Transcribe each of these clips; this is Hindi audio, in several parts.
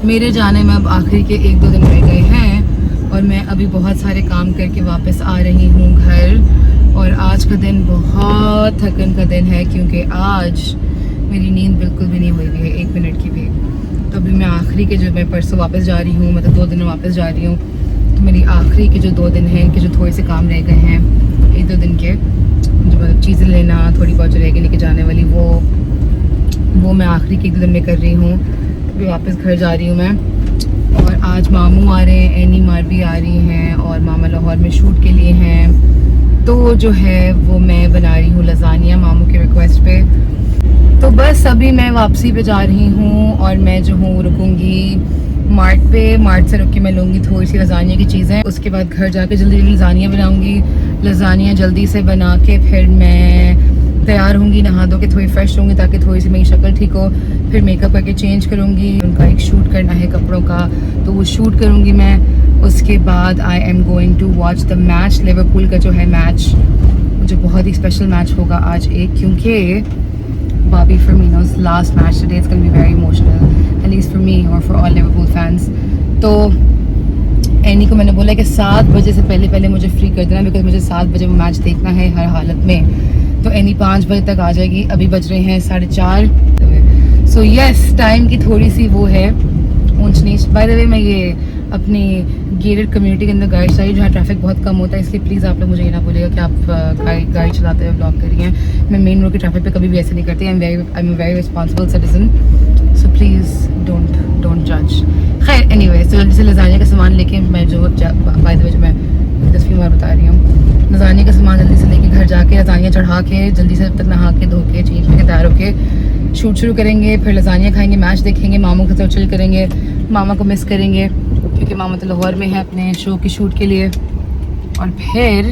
मेरे जाने में अब आखिरी के 1-2 दिन रह गए हैं और मैं अभी बहुत सारे काम करके वापस आ रही हूँ घर। और आज का दिन बहुत थकन का दिन है क्योंकि आज मेरी नींद बिल्कुल भी नहीं हुई है 1 मिनट की भी। तो अभी मैं आखिरी के जो मैं परसों वापस जा रही हूँ, मतलब 2 दिन में वापस जा रही हूँ, तो मेरी आखिरी के जो 2 दिन हैं इनके जो थोड़े से काम रह गए हैं 1-2 दिन के, जो मतलब चीज़ें लेना थोड़ी बहुत जो रह गई लेके जाने वाली, वो मैं आखिरी के 1 दिन में कर रही हूँ। अभी वापस घर जा रही हूँ मैं। और आज मामू आ रहे हैं, एनी मार भी आ रही हैं और मामा लाहौर में शूट के लिए हैं। तो जो है वो मैं बना रही हूँ लजानिया मामू के रिक्वेस्ट पे। तो बस अभी मैं वापसी पे जा रही हूँ और मैं जो हूँ रुकूंगी मार्ट पे। मार्ट से रुक के मैं लूँगी थोड़ी सी लजानिया की चीज़ें, उसके बाद घर जाके जल्दी जल्दी लजानिया बनाऊँगी। लजानिया जल्दी से बना के फिर मैं तैयार होंगी, नहा धो के थोड़ी फ्रेश होंगी ताकि थोड़ी सी मेरी शक्ल ठीक हो। फिर मेकअप करके चेंज करूँगी, उनका एक शूट करना है कपड़ों का, तो वो शूट करूँगी मैं। उसके बाद I am going to watch the match, Liverpool का जो है मैच, जो बहुत ही स्पेशल मैच होगा आज एक, क्योंकि Bobby Firmino's last match today is going to be very emotional, at least for me or for all Liverpool fans. तो एनी को मैंने बोला कि 7 बजे से पहले पहले मुझे फ्री कर देना, बिकॉज मुझे 7 बजे वो मैच देखना है हर हालत में। तो एनी 5 बजे तक आ जाएगी, अभी बज रहे हैं 4:30। सो यस, टाइम की थोड़ी सी वो है ऊंच नीच। बाय द वे, मैं ये अपनी गेटेड कम्युनिटी के अंदर गाइड चाहिए जहाँ ट्रैफिक बहुत कम होता है, इसलिए प्लीज़ आप लोग मुझे ये ना बोलिएगा कि आप गाड़ी चलाते हुए ब्लॉक कर रही हैं। मैं मेन रोड के ट्रैफिक पे कभी भी ऐसे नहीं करती। I am very responsible citizen, so please don't जज। खैर एनीवे, तो जल्दी से लजानिया का सामान लेके मैं जो बाय द वे जो मैं 10वीं बार बता रही हूँ, लजानिया का सामान जल्दी से लेके घर जाके लजानिया चढ़ा के जल्दी से तक नहा के धो के चेंज करके तैयार होके शूट शुरू करेंगे। फिर लजानिया खाएंगे, मैच देखेंगे, मामू के साथ चिल करेंगे। मामा को मिस करेंगे क्योंकि मामा तो लाहौर में है अपने शो की शूट के लिए। और फिर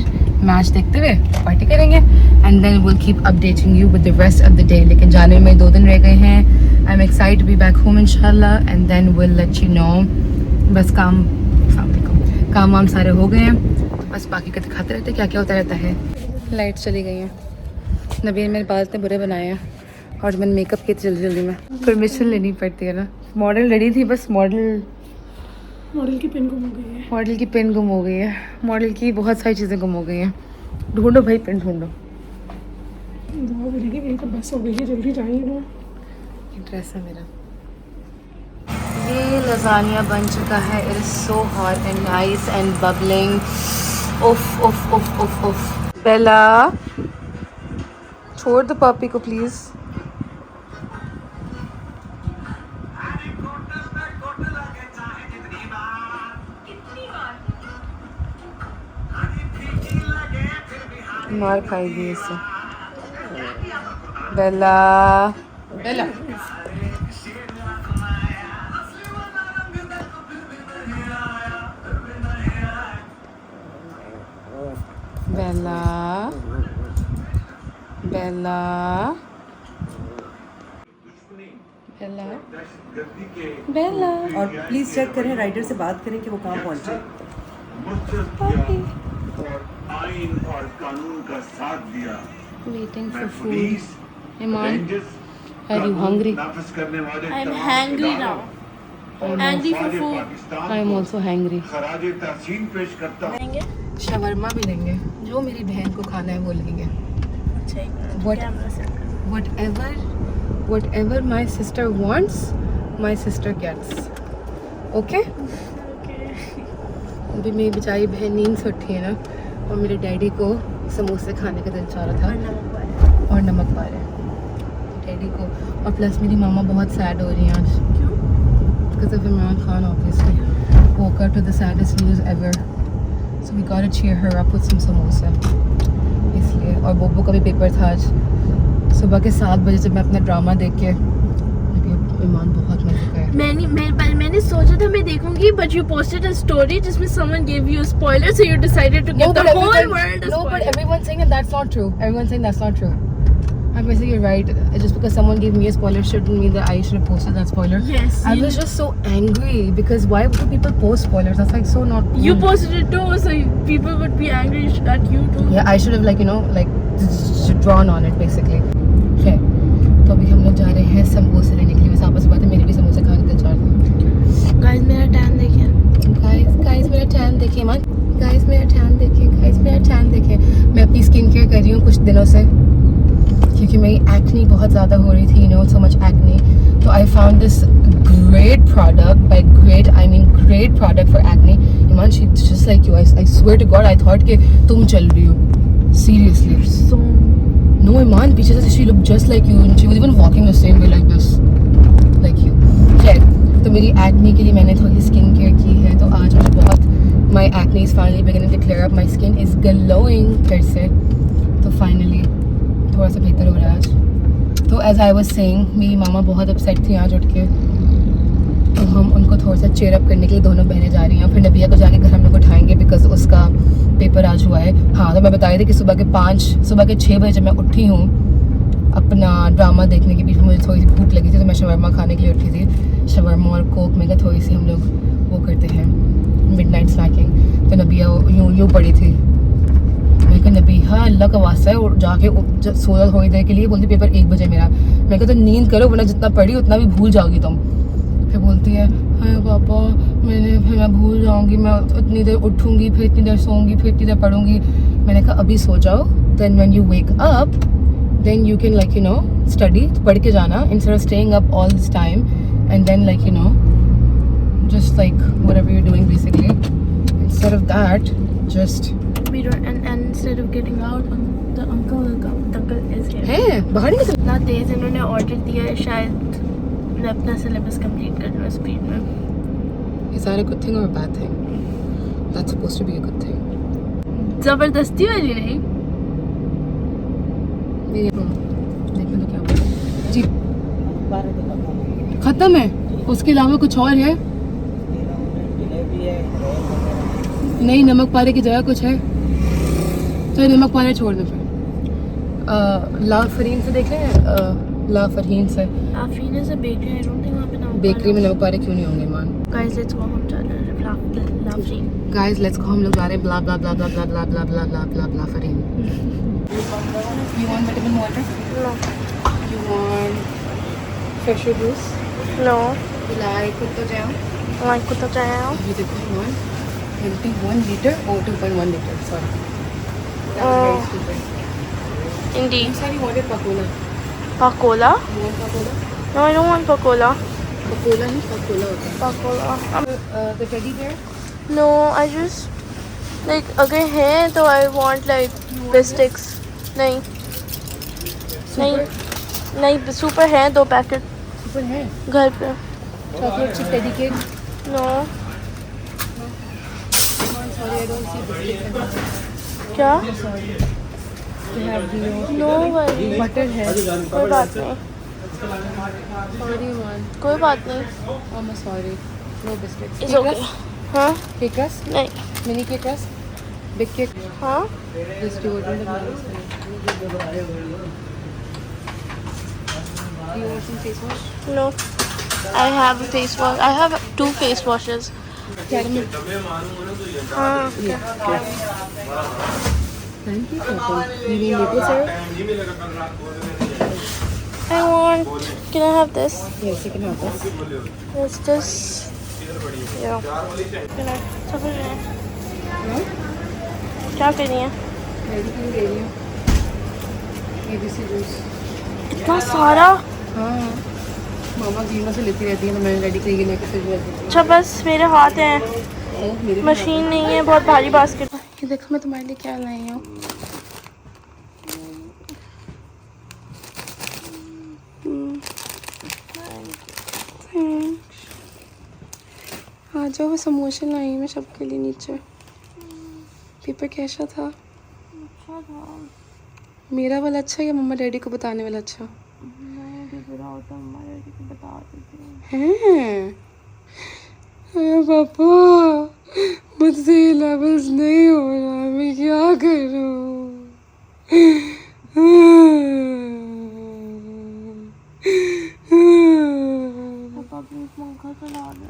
मैच देखते हुए पार्टी करेंगे and then will keep updating you with the rest of the day. लेकिन जाने में 2 दिन रह गए हैं। I am excited to be back home इंशाल्लाह and then will let you know. बस काम वाम सारे हो गए हैं, बस बाकी का दिखाते रहते क्या क्या होता रहता है। लाइट चली गई हैं। नबीन मेरे बाल इतने बुरे बनाए हैं और मैंने मेकअप किया जल्दी जल्दी में, परमिशन लेनी पड़ती है ना। मॉडल रेडी थी, बस मॉडल की पेन गुम हो गई है। मॉडल की पेन गुम हो गई है। मॉडल की बहुत सारी चीज़ें गुम हो गई हैं। ढूंढो भाई, पेन ढूंढो। दुआ मिलेगी, मेरी तो बस हो गई है, जल्दी जाएंगे ना। ड्रेस है मेरा। ये लजानिया बन चुका है। It is so hot and nice and bubbling. उफ उफ उफ उफ उफ। बेला, छोड़ दो पापी को प्लीज़। मार खाएगी इससे। बेला बेला, बेला बेला बेला बेला। और प्लीज चेक करें, राइडर से बात करें कि वो कहाँ पहुँचे। आइन और कानून का साथ दिया। Waiting for food. Iman, are you hungry? I'm hungry now. Hungry for food. I am also hungry. खराजे तहसीन पेश करता हूँ। शवरमा भी लेंगे, जो मेरी बहन को खाना है वो लेंगे। Whatever my sister wants, my sister gets. Okay? अभी मेरी बेचारी बहन नींद से उठी है ना, और मेरे डैडी को समोसे खाने का दिल चाह रहा था और नमक पा रहे हैं डैडी को। और प्लस मेरी मामा बहुत सैड हो रही हैं आज। क्यों? Because of Imran Khan obviously woke up to the saddest news ever, so we gotta cheer her up with some samosa इसलिए। और बोबो का भी पेपर था आज सुबह के 7 बजे से। मैं अपना ड्रामा देख के, ईमान बहुत मजा आया। मैंने सोचा था मैं देखूंगी, but you posted a story जिसमें someone gave you a spoiler, so you decided to give the whole world a No, but spoiler. everyone's saying that that's not true. Everyone's saying that's not true. I'm basically you're right. Just because someone gave me a spoiler shouldn't mean that I should have posted that spoiler. Yes, I was just so angry because why would people post spoilers? That's like so not cool. You posted it too, so people would be angry at you too. Yeah, I should have like drawn on it basically. Okay. तो अभी हम लोग जा रहे हैं समोसे लेने के लिए। वैसे आपस में बात है, मेरे भी समोसे खाने का चाह रहा था। गाइस मेरा टैन देखिए। गाइस मेरा टैन देखिए मान, गाइस मेरा टैन देखिए, गाइस मेरा टैन देखिए। मैं अपनी स्किन केयर कर रही हूँ कुछ दिनों से क्योंकि मेरी एक्ने बहुत ज़्यादा हो रही थी, you know, so much acne. तो I found this great product, by great I mean great product for acne. Iman, she just like you, I swear to God I thought कि तुम चल रही हो सीरियसली। So No, Iman, पीछे से she looked just like you and she was even walking the same way like this, like you. खैर, तो मेरी एक्ने के लिए मैंने थोड़ी स्किन केयर की है, तो आज मुझे बहुत my acne is finally beginning to clear up, my skin is glowing फिर से, तो finally थोड़ा सा बेहतर हो रहा है आज। तो as I was saying, मेरी मामा बहुत अपसेट थी आज उठ के, तो हम उनको थोड़ा सा चेयर अप करने के लिए दोनों बहनें जा रही हैं। फिर नबिया को जाके घर हम लोग उठाएंगे बिकॉज उसका पेपर आज हुआ है। हाँ, तो मैं बता रही थी कि सुबह के 6 बजे जब मैं उठी हूँ अपना ड्रामा देखने के बीच में, मुझे थोड़ी सी भूख लगी थी तो मैं शवरमा खाने के लिए उठी थी। शवरमा और कोक में क्या थोड़ी सी हम लोग वो करते हैं मिडनाइट स्नैकिंग। तो नबिया यूँ पड़ी थी, मैं कहा नबिया अल्लाह का वास्ता है, और जाके सोया थोड़ी देर के लिए, बोलती पेपर 1 बजे मेरा। मैं कहा तो नींद करो वरना जितना पढ़ी उतना भी भूल जाओगी तुम। फिर बोलती है हाँ पापा फिर मैं भूल जाऊंगी, मैं इतनी देर उठूंगी फिर इतनी देर सोऊंगी फिर इतनी देर पढ़ूंगी। मैंने कहा अभी सो जाओ, then when you wake up then you can like you know study, पढ़ के जाना instead of staying up all this time and then like you know just like whatever you are doing basically instead of that just we don't and instead of getting out, the uncle is here. है बाहर नहीं निकल। इतना तेज इन्होंने ऑर्डर दिया है, शायद मैं अपना सिलेबस कंप्लीट कर लूँ स्पीड में। Is that a good thing or a bad thing? That's supposed to be a good thing. जबरदस्ती वाली नहीं। देखने तो क्या बोला जी, खत्म है, उसके अलावा कुछ और है? नहीं, नमक पारे की जगह कुछ है तो नमक पारे छोड़ दो फिर। ला फरीन से देख लें, ला फरहीन से आफरीन से बेकरी, आई डोंट थिंक वहाँ पे नमक बेकरी में नमक पारे क्यों नहीं होंगे मान। गाइस लेट्स गो, हम जा रहे हैं लाफरीन। गाइस लेट्स गो, हम लोग जा रहे हैं ब्ला ब्ला ब्ला ब्ला ब्ला ब्ला ब्ला ब्ला ब्ला ब्ला ब्ला Fareen. You want vitamin water? No. You want fresher juice? No. You like कुत्तो जाओ? Like कुत्ता चाहिए? ये देखो, you want 21 liter or 2.1 liter? Sorry. That was Oh. very stupid. Indeed. You said you wanted Pakola. Pakola? You want Pakola? No, I don't want Pakola. Pakola नहीं, Pakola होता है। Pakola. The teddy bear? No, I just like अगर है तो I want like biscuits. नहीं नहीं सुपर है 2 पैकेट Super है। घर पे। Chocolate chip teddy cake? No. Sorry, I don't see biscuits. क्या? Sorry. You have the No भाई, butter है। कोई बात नहीं, Sorry man. कोई बात नहीं। I'm sorry. No biscuits. It's Cake okay. crust? हाँ? Cake crust? नहीं। Mini cake crust? Big cake? हाँ? Just do it in the minus. Do you want some face wash? No. I have a face wash. I have 2 face washes. Caramel. हाँ. Thank you, Papa. You need maple syrup? I want. Can I have this? Yes, you can have this. What's this? Yeah. Can I? सब कुछ है। No? क्या करनी है? Medicine दे रही हूँ। ABC juice. इतना सारा? हाँ। मामा जीना से लेती रहती है तो मैंने रेडी करी नहीं किसी भी। अच्छा बस मेरे हाथ हैं, मेरे मशीन नहीं है, बहुत भारी बास्केट। ये देखो मैं तुम्हारे लिए क्या लाई हूँ। आ जाओ, मैं समोसे लाई मैं सबके लिए नीचे। पेपर कैसा था? अच्छा था। मेरा वाला अच्छा या मम्मा डैडी को बताने वाला अच्छा? हैं? अरे पापा मुझसे ये लेवल्स नहीं हो रहा, मैं क्या करूं?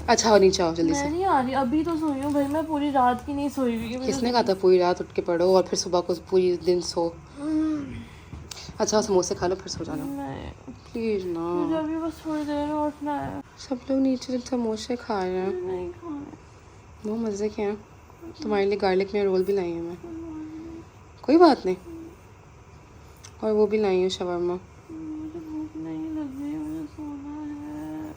अच्छा हो नीचे आओ जल्दी से। मैं नहीं आ रही, अभी तो सोई हूँ भाई, मैं पूरी रात की नहीं सोई हुई। किसने कहा था पूरी रात उठ के पढ़ो और फिर सुबह को पूरी दिन सो? अच्छा समोसे खा लो फिर सो जाना। मैं प्लीज ना। मुझे अभी बस थोड़ी देर में उठना है। सब लोग नीचे समोसे खा रहे हैं, नहीं खाने। बहुत मज़े के हैं। तुम्हारे लिए गार्लिक में रोल भी लाई हूँ मैं, कोई बात नहीं। और वो भी लाई हूँ शवरमा। मुझे भूख नहीं लगी, मुझे सोना है।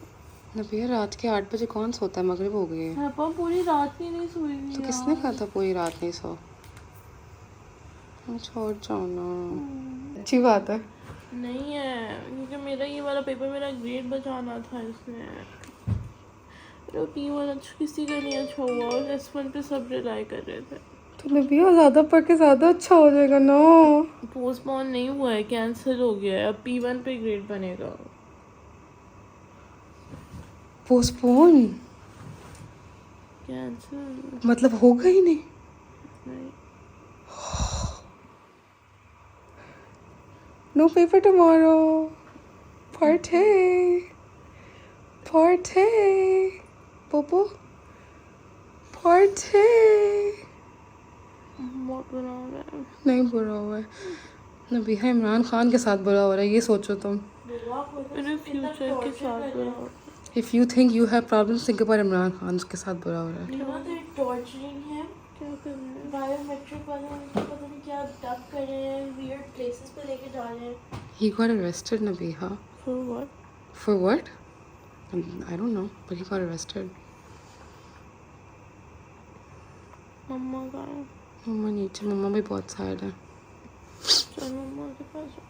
नबिया रात के 8 बजे कौन सोता है, मगरिब हो गई है। पापा पूरी रात ही नहीं सोई थी तो किसने कहा था पूरी रात नहीं सो? छोड़ जाओ ना, अच्छी बात है। नहीं है, क्योंकि मेरा ये वाला पेपर मेरा ग्रेड बचाना था इसमें। मेरा P1 अच्छा किसी का नहीं अच्छा हुआ और S1 पे सब रिलाई कर रहे थे। तो नबिया ज़्यादा पढ़ के ज़्यादा अच्छा हो जाएगा ना। पोस्टपोन नहीं हुआ है, कैंसिल हो गया है। अब P1 पे ग्रेड बनेगा। पोस्टपोन कैंसिल मतलब होगा ही नहीं। नहीं। No paper tomorrow. Party party पोपो पार्टी। बहुत बुरा हो रहा है। नहीं बुरा हुआ है नबिया, इमरान खान के साथ बुरा हो रहा है, ये सोचो तुम। मेरे फ्यूचर के साथ बुरा हो रहा है। If you think you have problems, think about Imran Khan, उसके साथ बुरा हो रहा है। टॉर्चरिंग है। क्या कर रहे हैं? बायोमेट्रिक वाले उनको पता नहीं क्या डब कर रहे हैं, वियर्ड प्लेसेस पे लेके जा रहे हैं। He got arrested, Nabiha. For what? For what? I don't know, but he got arrested. मम्मा का है। मम्मा नीचे, मम्मा भी बहुत सैड है। चल मम्मा के पास जाओ।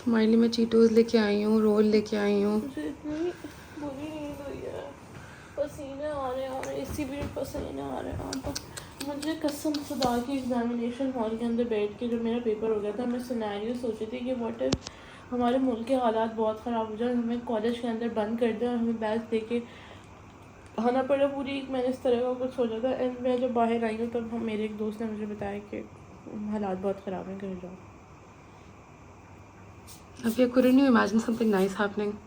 तुम्हारे लिए मैं चीटोस लेके आई हूँ, रोल लेके आई हूँ। मुझे इतनी बुरी नींद हुई है, पसीने आ रहे हैं, इसी भी पसीने आ रहे हैं। तो मुझे कसम खुदा की एग्जामिनेशन हॉल के अंदर बैठ के जब मेरा पेपर हो गया था, मैं सिनेरियो सोची थी कि व्हाट इफ हमारे मुल्क के हालात बहुत ख़राब हो जाए, हमें कॉलेज के अंदर बंद कर दें और हमें बैच दे के आना पड़ा पूरी। मैंने इस तरह का कुछ सोचा था। एंड मैं जब बाहर आई हूँ तब मेरे एक दोस्त ने मुझे बताया कि हालात बहुत ख़राब हैं, घर जाओ। Nabia, couldn't you imagine something nice happening?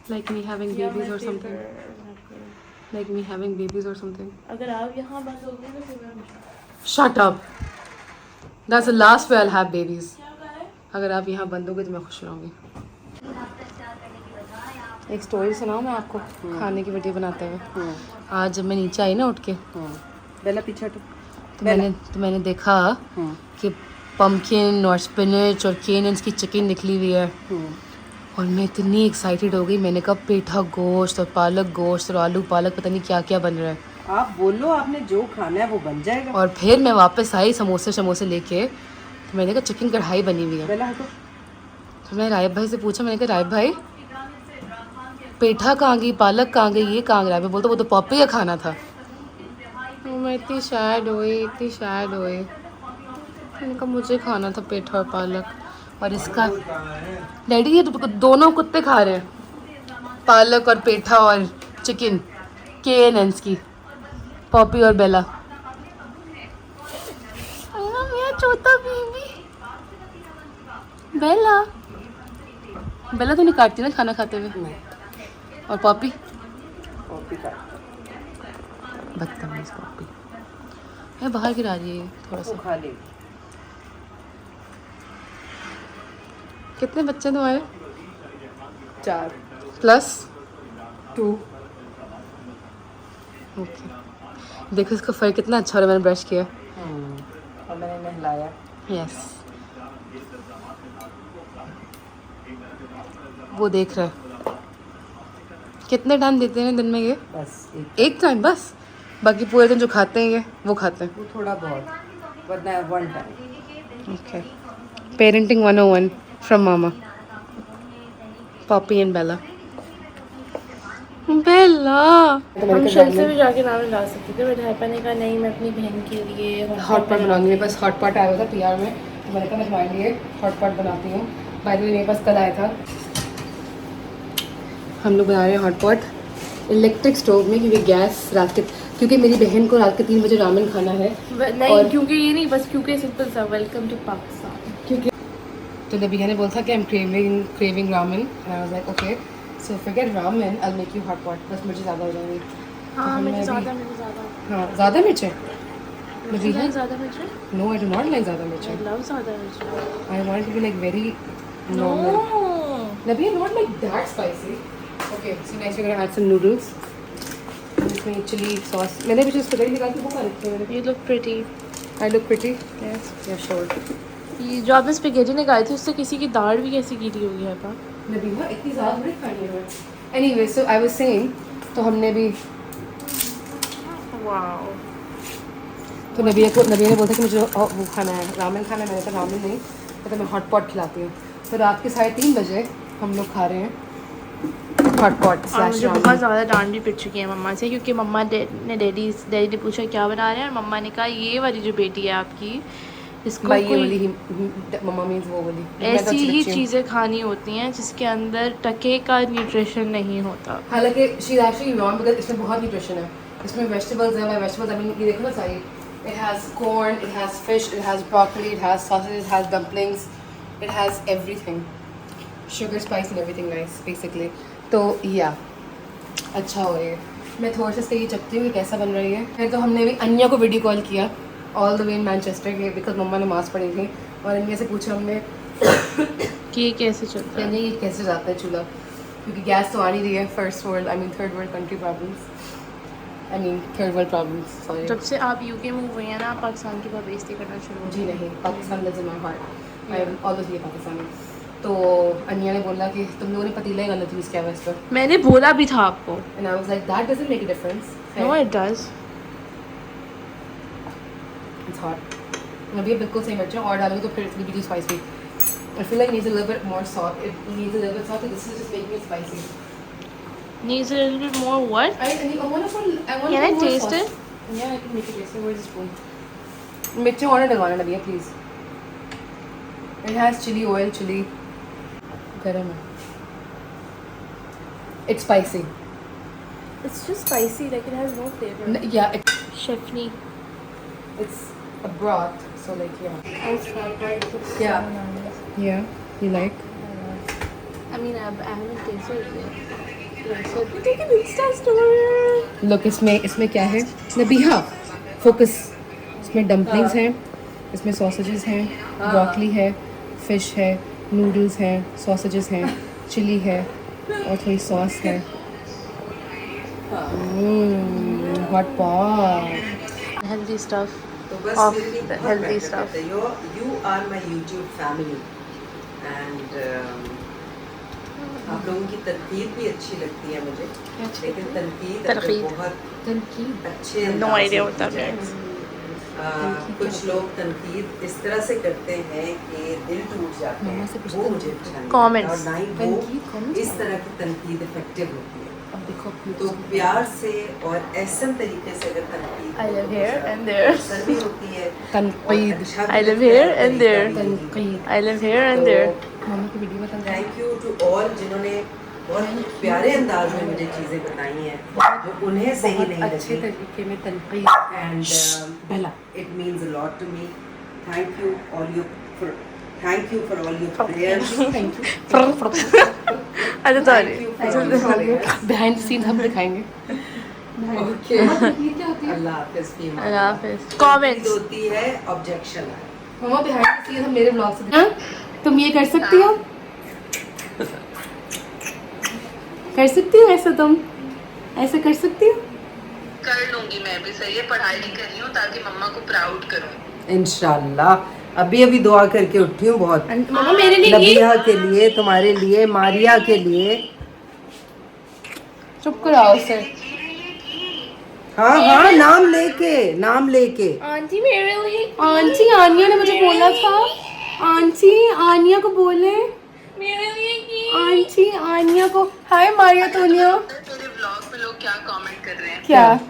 Like me having babies or something? Like me having babies or something? अगर आप यहाँ बंद हो गए तो फिर मैं खुश। Shut up! That's the last way I'll have babies. अगर आप यहाँ बंद होगे तो मैं खुश रहूँगी। एक स्टोरी सुनाऊँ मैं आपको, खाने की वीडियो बनाते हुए। आज जब मैं नीचे आई ना उठ के, बेला पीछे हटो। तो मैंने देखा कि पम्पकिन और स्पिनच और केन्स की चिकन निकली हुई है। और मैं इतनी एक्साइटेड हो गई, मैंने कहा पेठा गोश्त और पालक गोश्त और आलू पालक पता नहीं क्या क्या बन रहा है। आप बोलो, आपने जो खाना है वो बन जाएगा। और फिर मैं वापस आई समोसे लेके, तो मैंने कहा चिकन कढ़ाई बनी हुई है। बेला हटो। तो मैंने रायब भाई से पूछा, मैंने कहा रायब भाई पेठा कहाँ गई, पालक कहाँ गई, ये कहाँ गया? बोलते वो तो पॉपी का खाना था। तो मैं इतनी सैड हुई। मैंने कहा मुझे खाना था पेठा और पालक। और इसका डैडी ये तो दोनों कुत्ते खा रहे हैं, पालक और पेठा और चिकन, KNNs की, पॉपी और बेला। मेरा छोटा बेबी बेला तो नहीं काटती ना खाना खाते हुए। और पॉपी बदतमीज पॉपी है, बाहर गिरा रही है थोड़ा सा। खा ले। कितने बच्चे तुम्हारे? 4 + 2। ओके, देखो इसका फर कितना अच्छा हो रहा है, मैंने ब्रश किया। और मैंने नहलाया। यस, वो देख रहा है। कितने टाइम देते हैं दिन में ये? बस एक टाइम बस, बाकी पूरे दिन जो खाते हैं ये वो खाते हैं। वो थोड़ा बहुत, वरना 1 time. Okay, parenting 101 from mama, Poppy and Bella. हम शल से भी जाके रामेन ला सकते थे, बट हाइपा ने कहा नहीं, मैं अपनी बहन के लिए हॉट पॉट बनाऊंगी। मेरे पास हॉट पॉट आया हुआ था PR में, तो मैंने कहा मैं तुम्हारे लिए हॉट पॉट बनाती हूँ। बाय द वे मेरे पास कल आया था। हम लोग बना रहे हैं हॉट पॉट इलेक्ट्रिक स्टोव में, क्योंकि गैस रात के, क्योंकि मेरी बहन को रात के 3 बजे रामेन खाना है। नहीं और क्योंकि ये नहीं, बस क्योंकि सिंपल सा वेलकम टू पाकिस्तान। क्योंकि तो नबिया ने बोला था कि I'm craving ramen, and I was like okay, so forget ramen, I'll make you hot pot। बस मिर्ची ज़्यादा हो जाएंगी। हाँ तो मुझे ज़्यादा हाँ, ज़्यादा मिर्च है। ज़्यादा मिर्च। No, I do not like ज़्यादा मिर्च। I love ज़्यादा मिर्च। I want it to be like very No. Nabi, not like that spicy. Okay, so next we're gonna add some noodles. इसमें चिली सॉस मैंने भी जो स्पगेटी निकाल के वो खा रखी है. You look pretty. I look pretty. Yes. Yeah, sure. ये जो आपने स्पेगेटी निकाली थी उससे किसी की दाढ़ भी कैसी गीली हो गई है पा. नबीहा इतनी ज़्यादा नहीं खानी है. Anyway, so I was saying, तो हमने भी Wow. तो नबीहा ने बोला कि मुझे वो खाना है, रामेन खाना है. मैंने कहा रामेन नहीं, तो मैं हॉट पॉट खिलाती हूँ. तो रात के 3:30 बजे हम लोग खा रहे हैं हॉट पॉट और स्लैश मुझे बहुत ज़्यादा डांट भी पिट चुकी है मम्मा से, क्योंकि मम्मा ने डैडी ने पूछा क्या बना रहे हैं, और मम्मा ने कहा ये वाली जो बेटी है आपकी इसको भाई ये कोई वाली मम्मा मीन्स वो वाली ऐसी ही चीज़ें खानी होती हैं जिसके अंदर टके का न्यूट्रिशन नहीं होता. हालांकि she is actually non because इसमें बहुत न्यूट्रिशन है. इसमें वेजिटेबल्स है. बाय वेजिटेबल्स आई मीन ये देखो ना सारी. It has corn, it has fish, it has broccoli, it has sausage, it has dumplings, it has everything. Sugar spice and everything nice basically. तो या अच्छा हो ये. मैं थोड़ा सा इसका ये चखती हूँ कि कैसा बन रही है. फिर तो हमने भी अन्या को वीडियो कॉल किया all the way in Manchester के, बिकॉज मम्मा नमाज़ पढ़ी थी. और अन्या से पूछा हमने कि ये कैसे चलता है. ये कैसे जाता है चूल्हा, क्योंकि गैस तो आ नहीं रही है. First world I mean third world country problems. I mean third world problems. Sorry. जब से आप यूके मूव हुई हैं ना, आप पाकिस्तान की बेइज्जती करना शुरू हो जी गई. नहीं, Pakistan lives in my heart. I am always ये पाकिस्तानी. तो अन्या ने बोला कि तुम लोगों ने पतीला ही गलत यूज़ किया हुआ इस पर. मैंने बोला भी था आपको. And I was like that doesn't make a difference. No it does. It's hot. अभी बिल्कुल सही मिर्च और डालोगे तो फिर it will be too spicy. I feel like it needs a little bit more salt. It needs a little bit salt. This is just making it spicy. Needs a little bit more what? I want to put. Can I taste it? Yeah, I can make it taste it. Where's the spoon? मिर्ची और डलवाना नबिया please. It has chili oil, chili. गरम है. It's spicy. It's just spicy, like it has no flavor. Yeah, Chefney. it's a broth. So like yeah. I'll try it. It's Yeah. so nice. Yeah. You like? I mean, I haven't tasted it yet. Yeah, so take an Insta story. Look, इसमें क्या है? नबिया, focus. इसमें dumplings हैं, इसमें sausages हैं, broccoli है, fish है, noodles हैं, sausages हैं, chili है, और थोड़ी sauce है. Hot pot. Healthy stuff. तो बस Of मेरे लिए the बहुत healthy benefit stuff. है. You are my YouTube family and आप लोगों की तनकीद भी अच्छी लगती है मुझे, लेकिन तनकीद अगर तनकीद. बहुत अच्छे No अंदाज idea से what that की जाए. means. कुछ लोग तनकीद इस तरह से करते हैं कि दिल टूट जाते हैं, वो मुझे अच्छा नहीं Comments. लगता. और ना ही वो इस तरह की तनकीद इफेक्टिव होती है. अब देखो तो प्यार से और ऐसे तरीके से अगर तनकीद I live here and there. असर भी होती है. तनकीद. और अच्छा I भी live लगता है, here and there. तनकीद. I live here and there. मामा की वीडियो बता. थैंक यू टू ऑल जिन्होंने बहुत प्यारे अंदाज में मुझे चीज़ें बताई हैं जो उन्हें सही नहीं अच्छे लगी. तरीके में तनकीद. And पहला. it means a lot to me. Thank you all for all your prayers. Thank you. अरे sorry. Thank you for all your prayers. Behind the scenes हम दिखाएंगे. Okay. ये क्या होती है? अल्लाह हाफिज़ फी अमान अल्लाह अल्लाह. हाफिज़. Comments. होती है objection. Mama behind the scenes हम मेरे ब्लॉग से. हाँ? तुम ये कर सकती हो? कर सकती हो ऐसा तुम? ऐसा कर सकती हो? कर लूंगी मैं भी. सही है, पढ़ाई कर रही हूँ ताकि मम्मा को प्राउड करूँ. इंशाल्लाह. अभी दुआ करके उठी हूँ बहुत. मामा मेरे लिए नबिया के लिए, तुम्हारे लिए, मारिया के लिए. चुप कराओ सर. हाँ नाम लेके. Auntie, मेरे लिए आंटी आनिया ने मुझे बोला था. आंटी आनिया को बोले. मेरे लिए की. आंटी आनिया को. हाय मारिया तोनिया. तेरे व्लॉग पे लोग क्या कमेंट कर रहे हैं क्या?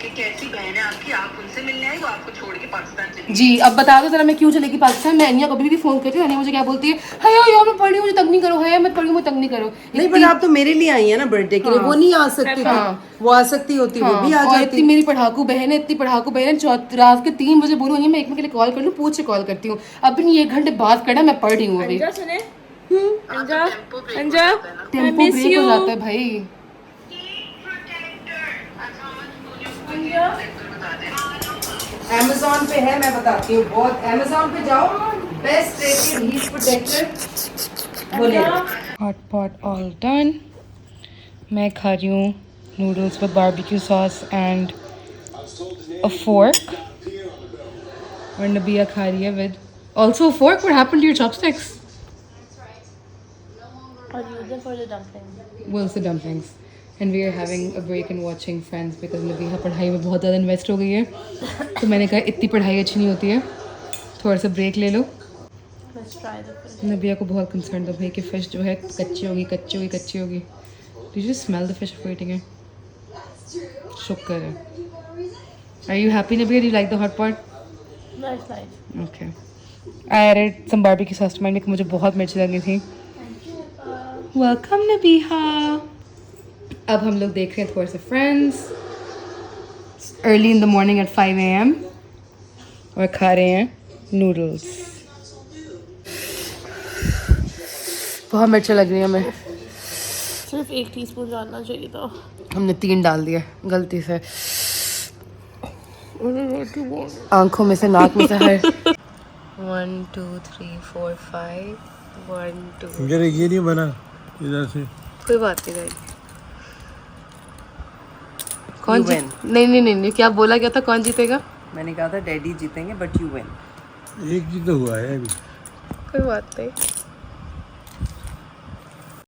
कि कैसी बहन है आपकी, आप उनसे मिलने आई, वो आपको छोड़ के पाकिस्तान चली. जी अब बता दो जरा मैं क्यों चलेगी पाकिस्तान. मैं अनिया कभी भी फोन करती हूँ. अनिया मुझे क्या बोलती है? हाय यार मैं पढ़ रही हूँ, मुझे तंग नहीं करो. है मैं पढ़ रही हूँ, मुझे तंग नहीं करो. नहीं पर आप तो मेरे लिए आई है ना बर्थडे के लिए. वो नहीं आ सकती थी. वो आ सकती होती, वो भी आ और इतनी जाती. मेरी पढ़ाकू बहन है, इतनी पढ़ाकू बहन है. रात के 3 बजे बोलूँ मैं एक मिनट के लिए कॉल कर लूँ, पूछ से कॉल करती हूँ. अभी नहीं 1 घंटे बाद करना, मैं पढ़ रही हूँ अभी. अंजा सुने. अंजा अंजा टेम्पो ब्रेक हो जाता है भाई. Amazon पे है, मैं बताती हूँ. बहुत Amazon पे जाओ. Best rated heat protector hot pot all done. मैं खा रही हूँ noodles with barbecue sauce and a fork, और नबिया खा रही है with also a fork. What happened to your chopsticks? I'll use them for the dumpling. Where's the dumplings? And we are having a break and watching Friends because नबिया पढ़ाई में बहुत ज़्यादा इन्वेस्ट हो गई है, तो मैंने कहा इतनी पढ़ाई अच्छी नहीं होती है, थोड़ा सा ब्रेक ले लो। Let's try the fish. नबिया को बहुत कंसर्न था भाई कि फ़िश जो है कच्ची होगी कच्ची होगी कच्ची होगी। Did you smell the fish before eating it? शुक्र है। Are you happy, Nabia? Do you like the hot pot? Nice, nice. Okay. I added some barbecue sauce to mine because मुझे बहुत मिर्च लगी थी। Welcome, Nabiha. अब हम लोग देख रहे हैं थोड़ा सा Friends early in the morning at 5 AM और खा रहे हैं नूडल्स। बहुत मिर्च लग रही है हमें। सिर्फ 1 टीस्पून डालना चाहिए था। हमने 3 डाल दिया गलती से। आंखों में से नाक में से हर 1 2 3 4 5 1 2। अगर ये नहीं बना इधर से कोई बात नहीं गाइस। कौन जीत? नहीं नहीं नहीं नहीं, क्या बोला गया था कौन जीतेगा? मैंने कहा था डैडी जीतेंगे बट यू विन। एक ही तो हुआ है अभी। कोई बात नहीं।